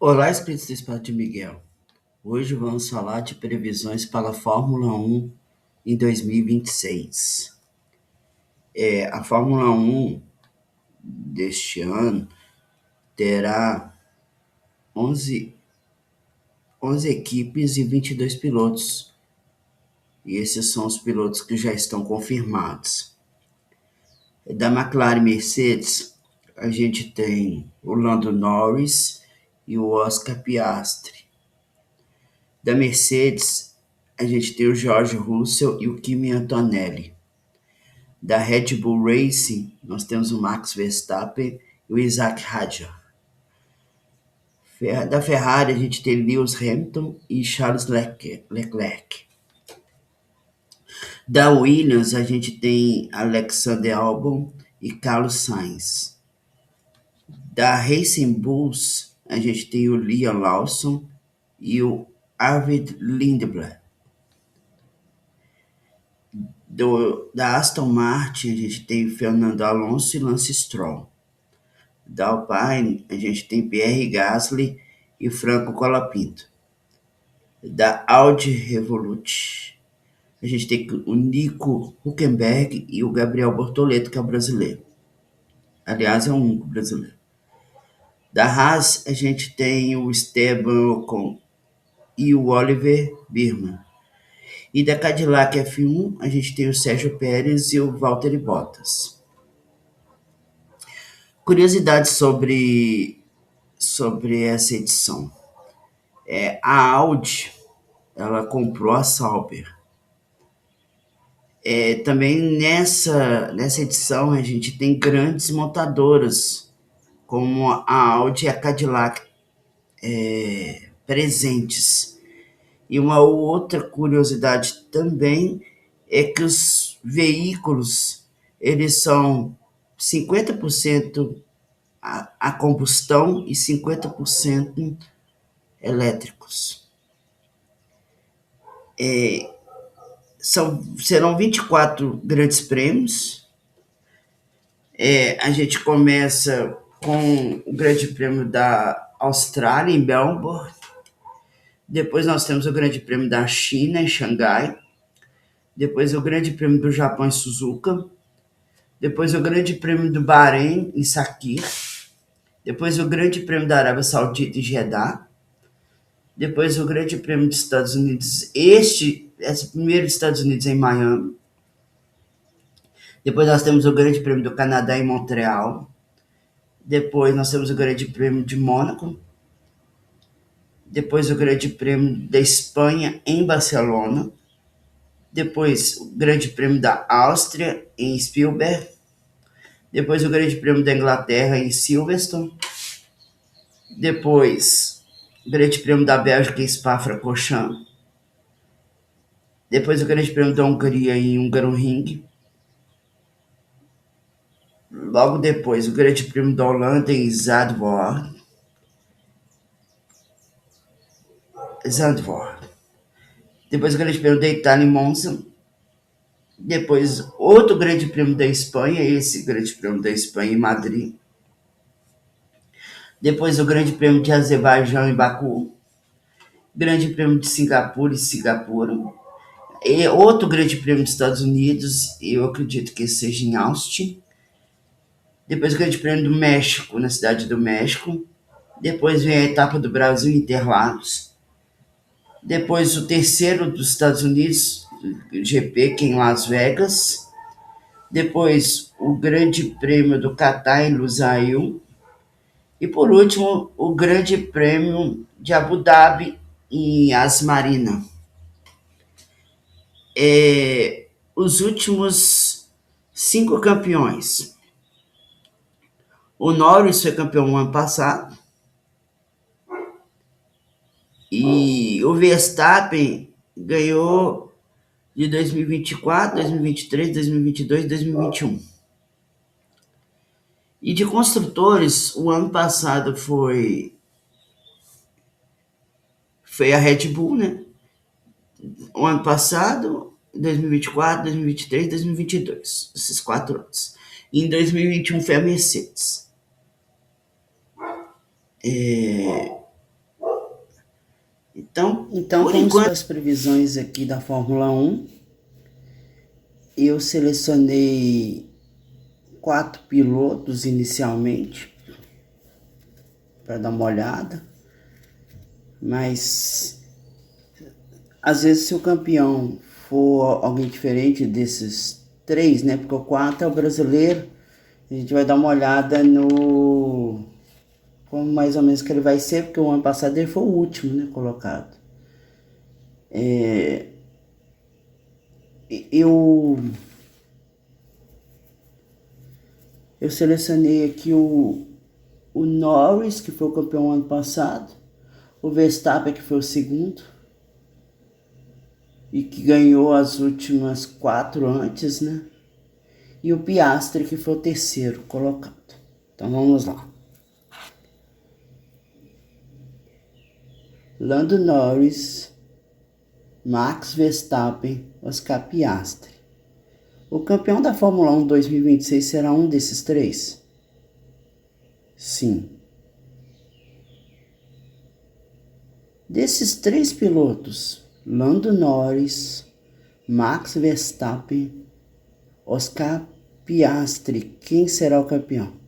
Olá, inscritos do Espaço de Miguel. Hoje vamos falar de previsões para a Fórmula 1 em 2026. A Fórmula 1 deste ano terá 11, 11 equipes e 22 pilotos. E esses são os pilotos que já estão confirmados. Da McLaren e Mercedes, a gente tem o Lando Norris e o Oscar Piastri. Da Mercedes, a gente tem o George Russell e o Kimi Antonelli. Da Red Bull Racing, nós temos o Max Verstappen e o Isaac Hadjar. Da Ferrari, a gente tem Lewis Hamilton e Charles Leclerc. Da Williams, a gente tem Alexander Albon e Carlos Sainz. Da Racing Bulls, a gente tem o Liam Lawson e o Arvid Lindbergh. Da Aston Martin, a gente tem Fernando Alonso e Lance Stroll. Da Alpine, a gente tem Pierre Gasly e Franco Colapinto. Da Audi Revolut, a gente tem o Nico Hülkenberg e o Gabriel Bortoleto, que é o brasileiro. Aliás, é o único brasileiro. Da Haas, a gente tem o Esteban Ocon e o Oliver Birman. E da Cadillac F1, a gente tem o Sérgio Pérez e o Valtteri Bottas. Curiosidades sobre essa edição. A Audi, ela comprou a Sauber. Também nessa edição a gente tem grandes montadoras, como a Audi e a Cadillac presentes. E uma outra curiosidade também é que os veículos, eles são 50% a combustão e 50% elétricos. Serão 24 grandes prêmios. A gente começa com o Grande Prêmio da Austrália, em Melbourne. Depois nós temos o Grande Prêmio da China, em Xangai. Depois o Grande Prêmio do Japão, em Suzuka. Depois o Grande Prêmio do Bahrein, em Sakir. Depois o Grande Prêmio da Arábia Saudita, em Jeddah. Depois o Grande Prêmio dos Estados Unidos, esse primeiro dos Estados Unidos, em Miami. Depois nós temos o Grande Prêmio do Canadá, em Montreal. Depois nós temos o Grande Prêmio de Mônaco. Depois o Grande Prêmio da Espanha, em Barcelona. Depois o Grande Prêmio da Áustria, em Spielberg. Depois o Grande Prêmio da Inglaterra, em Silverstone. Depois o Grande Prêmio da Bélgica, em Spa-Francorchamps. Depois o Grande Prêmio da Hungria, em Hungaroring. Logo depois o Grande Prêmio da Holanda, em Zandvoort. Depois o Grande Prêmio da Itália, em Monza. Depois outro Grande Prêmio da Espanha, esse Grande Prêmio da Espanha, em Madrid. Depois o Grande Prêmio de Azerbaijão, em Baku. Grande Prêmio de Singapura, em Singapura. E outro Grande Prêmio dos Estados Unidos, eu acredito que seja em Austin. Depois o Grande Prêmio do México, na Cidade do México. Depois vem a etapa do Brasil, em Interlagos. Depois o terceiro dos Estados Unidos, GP, que é em Las Vegas. Depois o Grande Prêmio do Catar, em Lusail. E por último, o Grande Prêmio de Abu Dhabi, em Asmarina. Os últimos 5 campeões. O Norris foi campeão no ano passado. E o Verstappen ganhou de 2024, 2023, 2022 e 2021. E de construtores, o ano passado foi a Red Bull, né? O ano passado, 2024, 2023, 2022, esses 4 anos. E em 2021 foi a Mercedes. Então Por vamos para enquanto, as previsões aqui da Fórmula 1. Eu selecionei 4 pilotos inicialmente para dar uma olhada, mas às vezes se o campeão for alguém diferente desses 3, né? Porque o 4 é o brasileiro, a gente vai dar uma olhada no como mais ou menos que ele vai ser, porque o ano passado ele foi o último, né, colocado. Eu, eu selecionei aqui o Norris, que foi o campeão ano passado, o Verstappen, que foi o segundo, e que ganhou as últimas 4 antes, né? E o Piastri, que foi o terceiro colocado. Então vamos lá. Lando Norris, Max Verstappen, Oscar Piastri. O campeão da Fórmula 1 2026 será um desses 3? Sim. Desses 3 pilotos, Lando Norris, Max Verstappen, Oscar Piastri, quem será o campeão?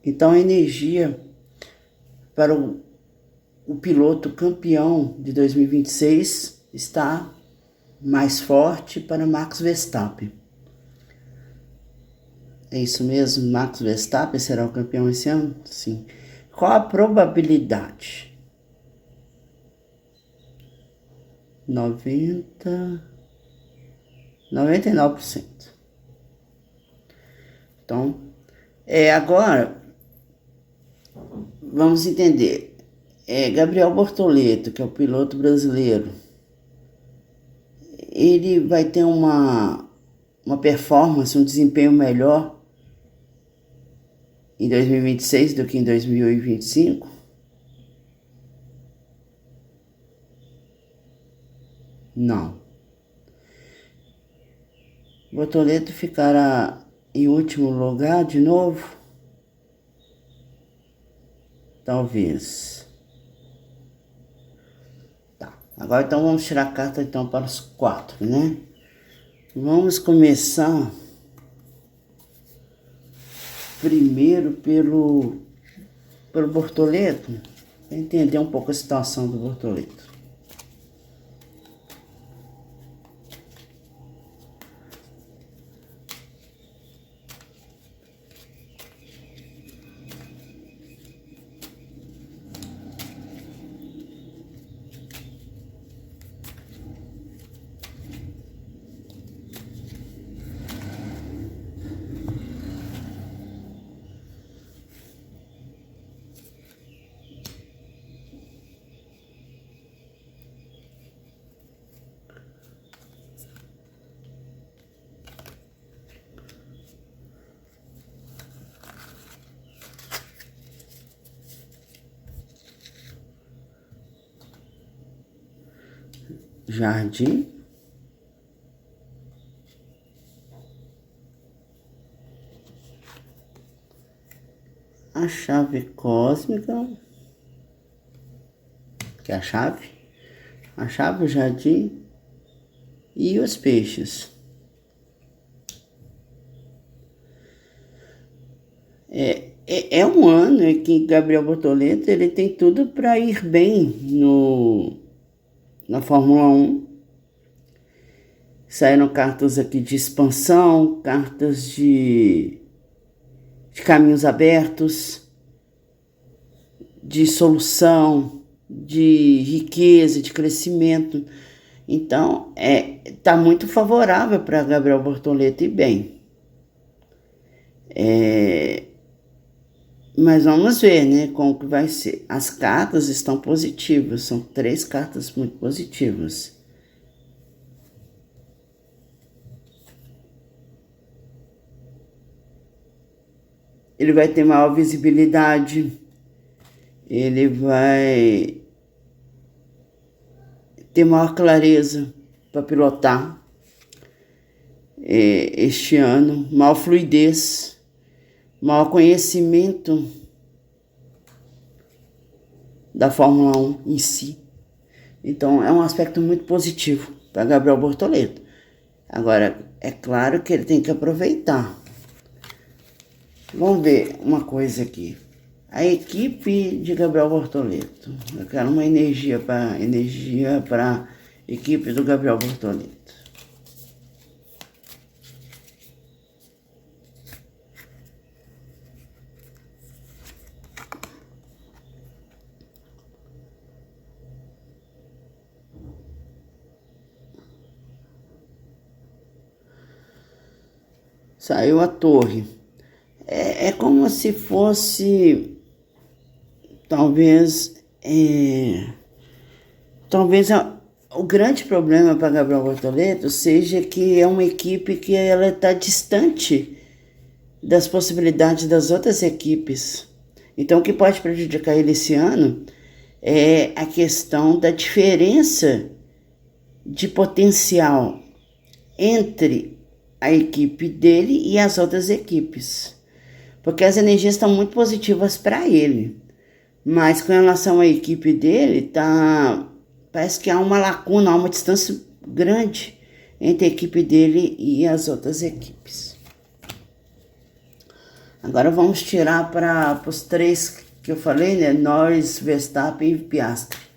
Então a energia para o piloto campeão de 2026 está mais forte para Max Verstappen. É isso mesmo? Max Verstappen será o campeão esse ano? Sim. Qual a probabilidade? 99%. Então, agora vamos entender. Gabriel Bortoleto, que é o piloto brasileiro, ele vai ter uma performance, um desempenho melhor em 2026 do que em 2025? Não. Bortoleto ficará em último lugar de novo? Talvez. Tá. Agora então vamos tirar a carta então para os 4, né? Vamos começar primeiro pelo Bortoleto, para entender um pouco a situação do Bortoleto. Jardim, a chave cósmica, que é a chave, o jardim e os peixes. É um ano em que Gabriel Bortoleto ele tem tudo para ir bem na Fórmula 1. Saíram cartas aqui de expansão, cartas de caminhos abertos, de solução, de riqueza, de crescimento. Então, tá muito favorável para Gabriel Bortoleto ir bem. Mas vamos ver, né, como que vai ser. As cartas estão positivas, são 3 cartas muito positivas. Ele vai ter maior visibilidade, ele vai ter maior clareza para pilotar este ano, maior fluidez, maior conhecimento da Fórmula 1 em si. Então é um aspecto muito positivo para Gabriel Bortoleto. Agora, é claro que ele tem que aproveitar. Vamos ver uma coisa aqui. A equipe de Gabriel Bortoleto. Eu quero uma energia para a equipe do Gabriel Bortoleto. Saiu a torre. É como se fosse, talvez o grande problema para Gabriel Bortoleto seja que é uma equipe que ela está distante das possibilidades das outras equipes. Então, o que pode prejudicar ele esse ano é a questão da diferença de potencial entre a equipe dele e as outras equipes. Porque as energias estão muito positivas para ele. Mas com relação à equipe dele, parece que há uma lacuna, há uma distância grande entre a equipe dele e as outras equipes. Agora vamos tirar para os 3 que eu falei, né? Norris, Verstappen e Piastri.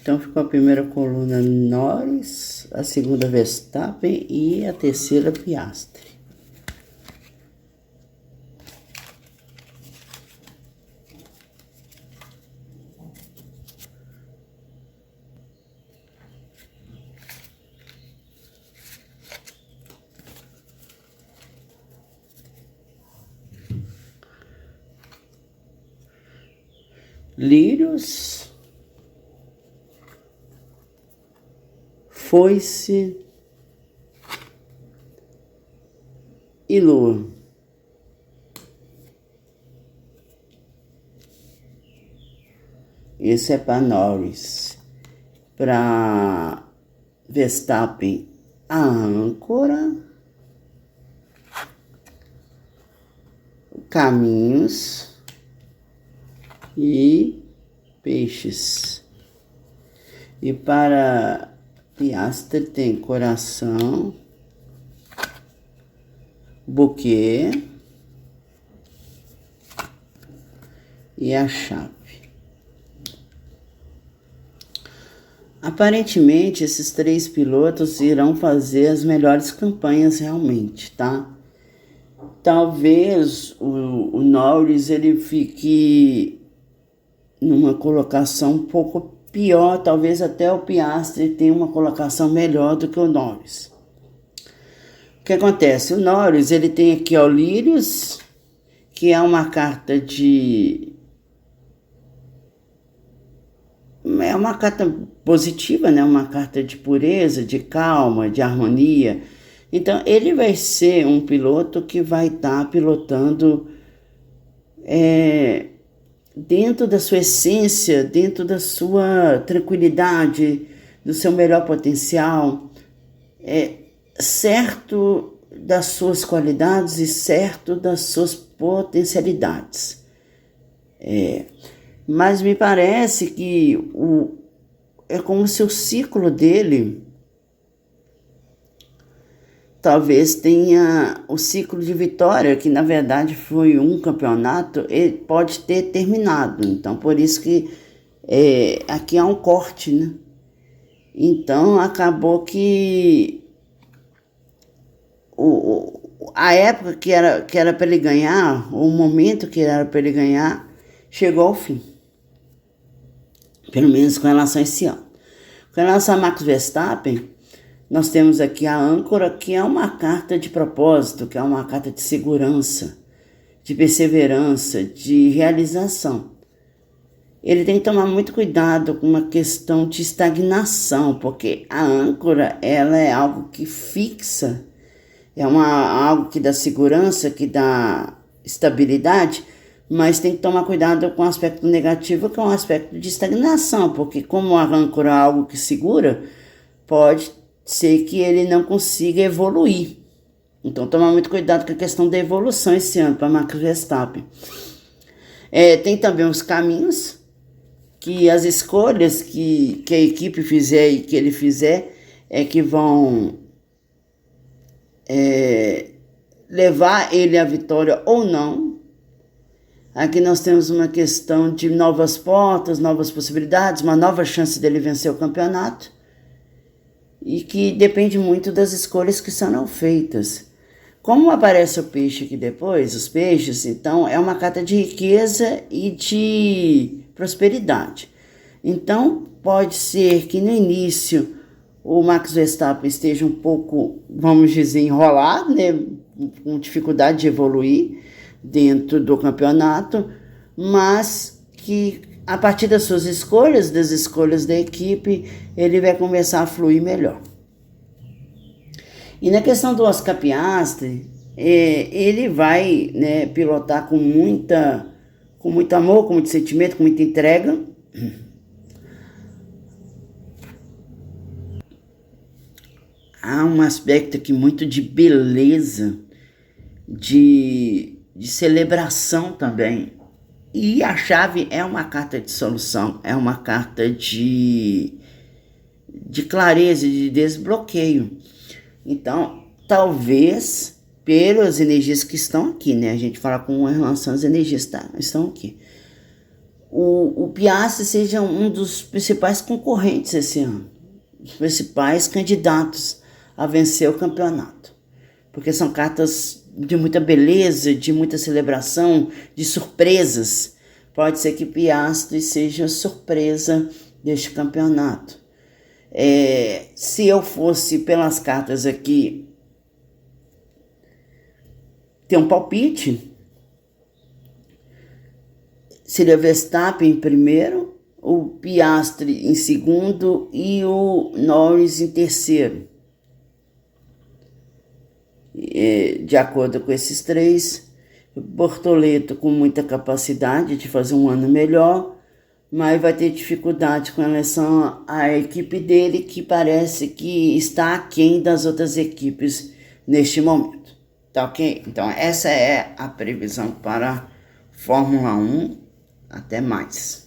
Então ficou a primeira coluna Norris, a segunda Verstappen e a terceira Piastri. Lírios, foice e lua. Esse é para Norris. Para Verstappen, a âncora, caminhos e peixes. E para Piastri tem coração, buquê e a chave. Aparentemente, esses 3 pilotos irão fazer as melhores campanhas realmente, tá? Talvez o Norris ele fique numa colocação um pouco pior, talvez até o Piastri tenha uma colocação melhor do que o Norris. O que acontece? O Norris ele tem aqui o Lírios que é uma carta de... É uma carta positiva, né? Uma carta de pureza, de calma, de harmonia. Então, ele vai ser um piloto que vai estar pilotando dentro da sua essência, dentro da sua tranquilidade, do seu melhor potencial, certo das suas qualidades e certo das suas potencialidades. Mas me parece que é como se o ciclo dele talvez tenha o ciclo de vitória, que na verdade foi um campeonato, ele pode ter terminado. Então, por isso que aqui há um corte, né? Então, acabou que a época que era para ele ganhar, o momento que era para ele ganhar, chegou ao fim. Pelo menos com relação a esse ano. Com relação a Max Verstappen, nós temos aqui a âncora, que é uma carta de propósito, que é uma carta de segurança, de perseverança, de realização. Ele tem que tomar muito cuidado com uma questão de estagnação, porque a âncora, ela é algo que fixa, algo que dá segurança, que dá estabilidade, mas tem que tomar cuidado com o aspecto negativo, que é um aspecto de estagnação, porque como a âncora é algo que segura, pode ser que ele não consiga evoluir. Então, tomar muito cuidado com a questão da evolução esse ano para Max Verstappen. Tem também os caminhos, que as escolhas que a equipe fizer e que ele fizer que vão levar ele à vitória ou não. Aqui nós temos uma questão de novas portas, novas possibilidades, uma nova chance dele vencer o campeonato, e que depende muito das escolhas que serão feitas. Como aparece o peixe aqui depois, os peixes, então é uma carta de riqueza e de prosperidade. Então pode ser que no início o Max Verstappen esteja um pouco, vamos dizer, enrolado, né, com dificuldade de evoluir dentro do campeonato, mas que a partir das suas escolhas, das escolhas da equipe, ele vai começar a fluir melhor. E na questão do Oscar Piastri, ele vai, né, pilotar com muito amor, com muito sentimento, com muita entrega. Há um aspecto aqui muito de beleza, de celebração também. E a chave é uma carta de solução, é uma carta de clareza, de desbloqueio. Então, talvez, pelas energias que estão aqui, né? A gente fala com relação às energias que estão aqui. O Piastri seja um dos principais concorrentes esse ano, os principais candidatos a vencer o campeonato. Porque são cartas de muita beleza, de muita celebração, de surpresas. Pode ser que Piastri seja a surpresa deste campeonato. Se eu fosse pelas cartas aqui ter um palpite, seria Verstappen em primeiro, o Piastri em segundo e o Norris em terceiro. De acordo com esses três, Bortoleto com muita capacidade de fazer um ano melhor, mas vai ter dificuldade com relação à equipe dele, que parece que está aquém das outras equipes neste momento. Tá ok? Então essa é a previsão para Fórmula 1. Até mais.